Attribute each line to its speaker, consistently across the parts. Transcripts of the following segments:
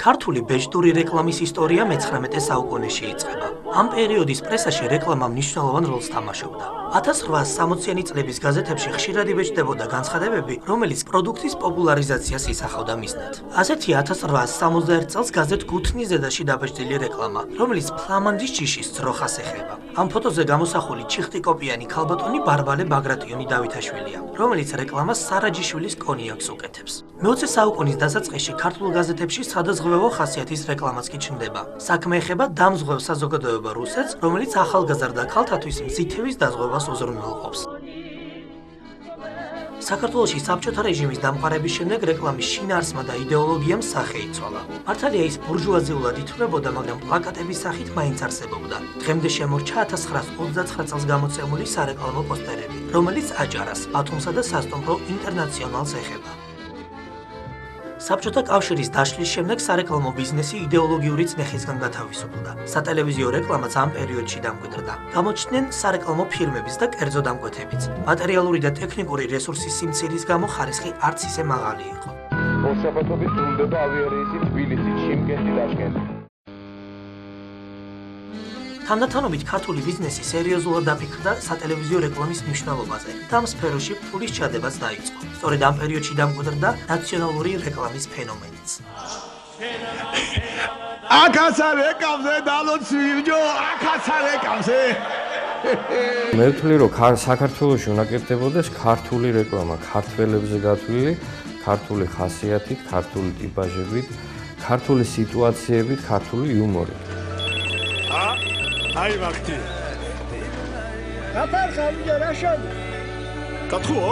Speaker 1: ქართული ბეჭდური რეკლამის ისტორია მე-19 საუკუნეში იწყება. ამ პერიოდის პრესაში რეკლამა მნიშვნელოვან როლს თამაშობდა. 1860-იანი წლების გაზეთებში ხშირად იბეჭდებოდა განცხადებები, რომელიც პროდუქტის პოპულარიზაციას ისახავდა მიზნად. ასეთი 1861 წელს გაზეთ გუთნის ზედაში დაბეჭდილი რეკლამა, რომელიც ფლამანდის ჯიშის ძროხას ეხება. ამ ფოტოზე გამოსახული ჩიხტიკოპიანი ქალბატონი ბარბალე ბაგრატიონი დავითაშვილია, რომელიც რეკლამას სარაჯიშვილის კონიაკს უკეთებს. მე-20 საუკუნის დასაწყისში ქართულ გაზეთებში სადაზღვევო ხასიათის რეკლამაც კი ჩნდება. საქმე ეხება დამზღვევ საზოგადოება რუსეთს, რომელიც ახალგაზრდა ქალთათვის მზითების დაზღვევას უზრუნველყოფს. საქართველოში საბჭოთა რეჟიმის დამყარების შემდეგ რეკლამის შინაარსმა და იდეოლოგიამ სახე იცვალა. მართალია ის ბურჟუაზიულად ითვლებოდა, მაგრამ პლაკატების სახით მაინც არსებობდა. დღემდე შემორჩა 1929 წელს გამოცემული სარეკლამო პოსტერები, რომელიც აჭარას, ბათუმსა და სასტუმრო ინტერნაციონალს ეხება. საბჭოთა კავშირის დაშლის შემდეგ სარეკლამო ბიზნესი იდეოლოგიური წნეხისგან გათავისუფლდა. სატელევიზიო რეკლამაც ამ პერიოდში დამკვიდრდა. გამოჩნდნენ სარეკლამო ფირმების და კერძო დამკვეთებიც. მატერიალური და ტექნიკური რესურსის სიმცირის გამო ხარისხი არც ისე მაღალი იყო.
Speaker 2: ორშაბათობით სრულდება ავიარეისი თბილისი, შიმკენტი, ტაშკენტი.
Speaker 1: თანდათანობით ქართული ბიზნესი სერიოზულად დაფიქრდა სატელევიზიო რეკლამის მნიშვნელობაზე და ამ სფეროში ფულის ჩადებაც დაიწყო. სწორედ ამ პერიოდში დამკვიდრდა ნაციონალური რეკლამის ფენომენიც.
Speaker 3: აკაცა რეკავზე დალოცვიჯო, აკაცა რეკავზე.
Speaker 4: მე ვთვლი, რომ საქართველოში უნდა კეთდებოდეს ქართული რეკლამა, ქართველებზე გათვლილი, ქართული ხასიათით, ქართული ტიპაჟებით, ქართული სიტუაციებით, ქართული იუმორით.
Speaker 3: აი ვახტი. აფარხავი რაშენ. კათხუო?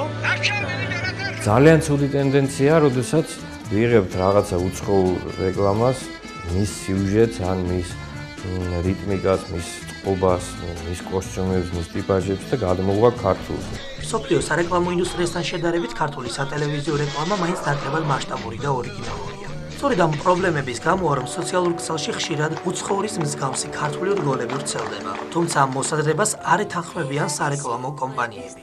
Speaker 4: ძალიან ცუდი ტენდენციაა, როდესაც ვიღებთ რაღაცა უცხოურ რეკლამას, მის სიუჟეტს ან მის რიტმიკას, მის წყობას, მის კოსტიუმებს, მის ტიპაჟებს და გადმოღვა ქართულზე.
Speaker 1: მსოფლიო სარეკლამო ინდუსტრიასთან შედარებით ქართული სატელევიზიო რეკლამა მაინც ნაკლებად მასშტაბური და ორიგინალურია. სწორედ ამ პრობლემების გამო რომ სოციალურ ქსელში ხშირად უცხოურის მსგავსი ქართული რგოლები ვრცელდება, თუმცა ამ მოსაზრებას არ ეთანხმებიან სარეკლამო კომპანიები.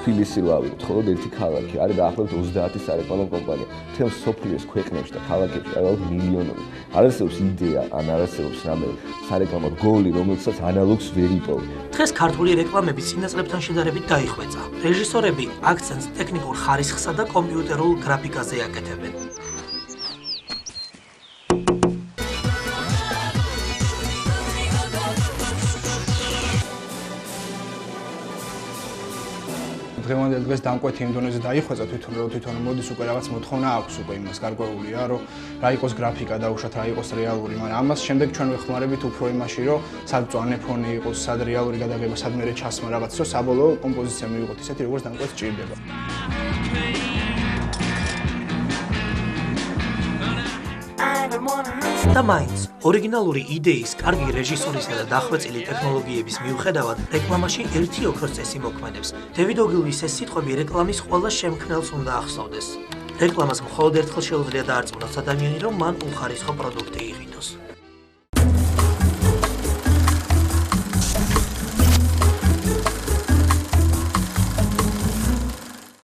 Speaker 5: თბილისი ვავით, მხოლოდ ერთი ქალაქი, არის დაახლოებით 30 სარეკლამო კომპანია. მთელ მსოფლიოს ქვეყნებში და ქალაქებში არის მილიონობით. არ არსებობს იდეა, ან არ არსებობს რამე სარეკლამო რგოლი, რომელსაც ანალოგს ვერ იპოვი.
Speaker 1: დღეს ქართული რეკლამები წინა წლებთან შედარებით დაიხვეწა. რეჟისორები აქცენტს ტექნიკურ ხარისხსა და კომპიუტერულ გრაფიკაზე აკეთებენ.
Speaker 6: დღევანდელ დღეს დამკვეთი იმ დონეზე დაიხვეწა თვითონ მოდის უკვე რაღაც მოთხოვნა აქვს უკვე იმას გარკვეულია, რომ რა იყოს გრაფიკა და უშოთ რა იყოს რეალური, მაგრამ ამას შემდეგ ჩვენ ვეხმარებით უფრო იმაში, რომ სად მწვანე ფონი იყოს, სად რეალური გადაღება, სად მერე ჩასმა რაღაც, რომ საბოლოო კომპოზიცია მივიღოთ ისეთი, როგორც დამკვეთს ჭირდება.
Speaker 1: და მაინც, ორიგინალური იდეის, კარგი რეჟისორისა და დახვეწილი ტექნოლოგიების მიუხედავად, რეკლამაში ერთი ოქროს წესი მოქმედებს. დევიდ ოგილვის ეს სიტყვები რეკლამის ყველა შემქმნელს უნდა ახსოვდეს. რეკლამას მხოლოდ ერთხელ შეუძლია დაარწმუნოს ადამიანი, რომ მან უხარისხო პროდუქტი იყიდოს.